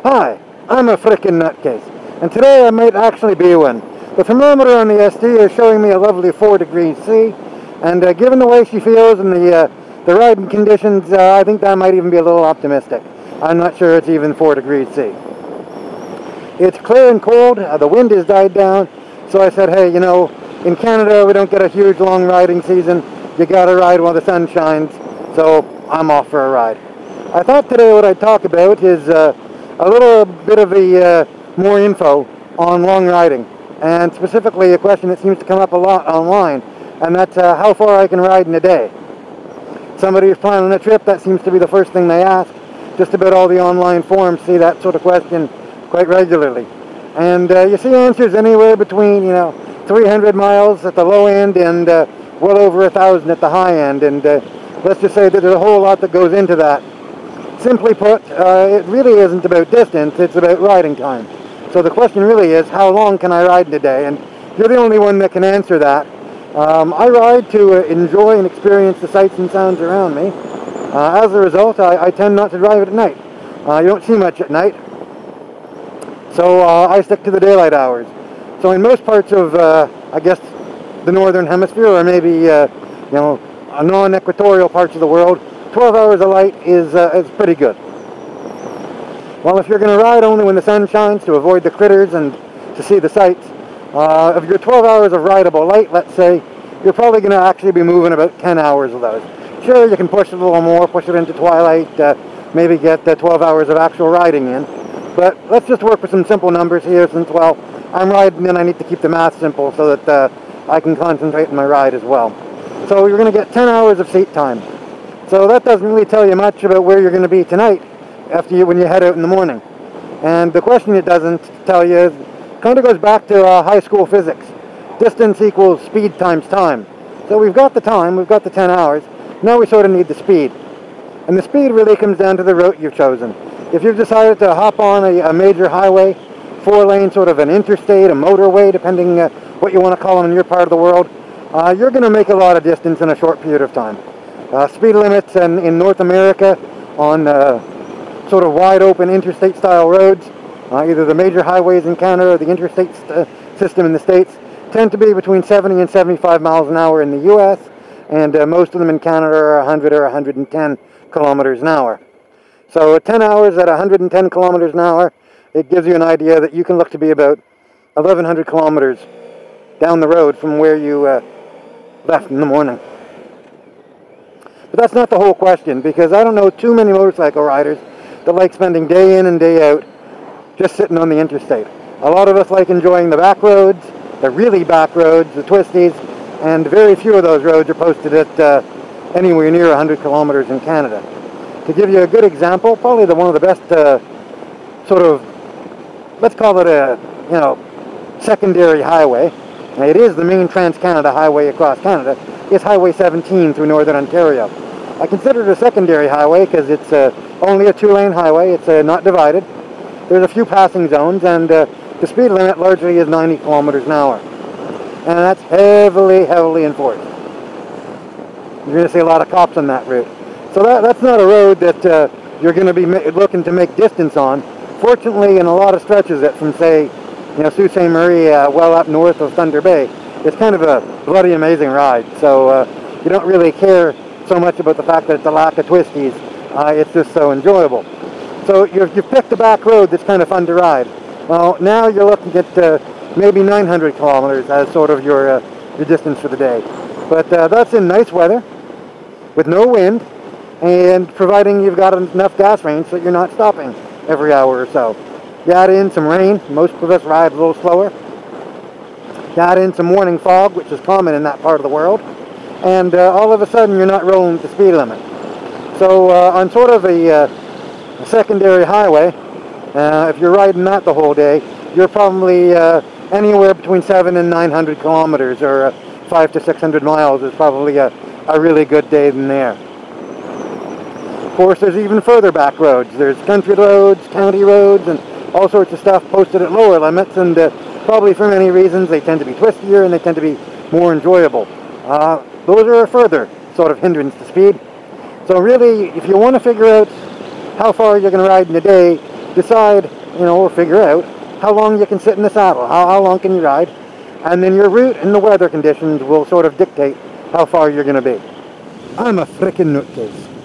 Hi, I'm a frickin' nutcase, and today I might actually be one. The thermometer on the SD is showing me a lovely 4 degrees C, and given the way she feels and the riding conditions, I think that might even be a little optimistic. I'm not sure it's even 4 degrees C. It's clear and cold, the wind has died down, so I said, hey, you know, in Canada we don't get a huge long riding season. You gotta ride while the sun shines, so I'm off for a ride. I thought today what I'd talk about is a little bit of more info on long riding, and specifically a question that seems to come up a lot online, and that's how far I can ride in a day. Somebody who's planning a trip, that seems to be the first thing they ask. Just about all the online forums see that sort of question quite regularly. And you see answers anywhere between, 300 miles at the low end and well over 1,000 at the high end. And let's just say that there's a whole lot that goes into that. Simply put, it really isn't about distance, it's about riding time. So the question really is, how long can I ride in a day? And you're the only one that can answer that. I ride to enjoy and experience the sights and sounds around me. As a result, I tend not to drive it at night. You don't see much at night. So I stick to the daylight hours. So in most parts of, I guess, the northern hemisphere, or maybe, non-equatorial parts of the world, 12 hours of light is pretty good. Well, if you're going to ride only when the sun shines to avoid the critters and to see the sights, of your 12 hours of rideable light, let's say, you're probably going to actually be moving about 10 hours of those. Sure, you can push it a little more, push it into twilight, maybe get 12 hours of actual riding in. But let's just work with some simple numbers here since, well, I'm riding and I need to keep the math simple so that I can concentrate in my ride as well. So you're going to get 10 hours of seat time. So that doesn't really tell you much about where you're going to be tonight when you head out in the morning. And the question it doesn't tell you is, kind of goes back to high school physics. Distance equals speed times time. So we've got the time, we've got the 10 hours, now we sort of need the speed. And the speed really comes down to the route you've chosen. If you've decided to hop on a major highway, 4-lane sort of an interstate, a motorway, depending what you want to call them in your part of the world, you're going to make a lot of distance in a short period of time. Speed limits in North America on sort of wide open interstate style roads, either the major highways in Canada or the interstate system in the States, tend to be between 70 and 75 miles an hour in the US, and most of them in Canada are 100 or 110 kilometers an hour. So 10 hours at 110 kilometers an hour, it gives you an idea that you can look to be about 1,100 kilometers down the road from where you left in the morning. But that's not the whole question, because I don't know too many motorcycle riders that like spending day in and day out just sitting on the interstate. A lot of us like enjoying the back roads, the really back roads, the twisties, and very few of those roads are posted at anywhere near 100 kilometers in Canada. To give you a good example, probably one of the best sort of, let's call it a, secondary highway. Now, it is the main Trans-Canada highway across Canada. It's Highway 17 through Northern Ontario. I consider it a secondary highway because it's only a 2-lane highway. It's not divided. There's a few passing zones, and the speed limit largely is 90 kilometers an hour. And that's heavily, heavily enforced. You're going to see a lot of cops on that route. So that's not a road that you're going to be looking to make distance on. Fortunately, in a lot of stretches it from, say, Sault Ste. Marie, well up north of Thunder Bay, it's kind of a bloody amazing ride. So you don't really care so much about the fact that it's a lack of twisties. It's just so enjoyable. So you've picked a back road that's kind of fun to ride. Well, now you're looking at maybe 900 kilometers as sort of your distance for the day. But that's in nice weather, with no wind, and providing you've got enough gas range so you're not stopping every hour or so. You add in some rain, most of us ride a little slower. You add in some morning fog, which is common in that part of the world, and all of a sudden you're not rolling at the speed limit. So on sort of a secondary highway, if you're riding that the whole day, you're probably anywhere between 700 and 900 kilometers, or 500 to 600 miles is probably a really good day in there. Of course, there's even further back roads. There's country roads, county roads, and all sorts of stuff posted at lower limits, and probably for many reasons they tend to be twistier and they tend to be more enjoyable. Those are a further sort of hindrance to speed. So really, if you want to figure out how far you're going to ride in a day, decide, you know, or figure out how long you can sit in the saddle, how long can you ride, and then your route and the weather conditions will sort of dictate how far you're going to be. I'm a frickin' nutcase.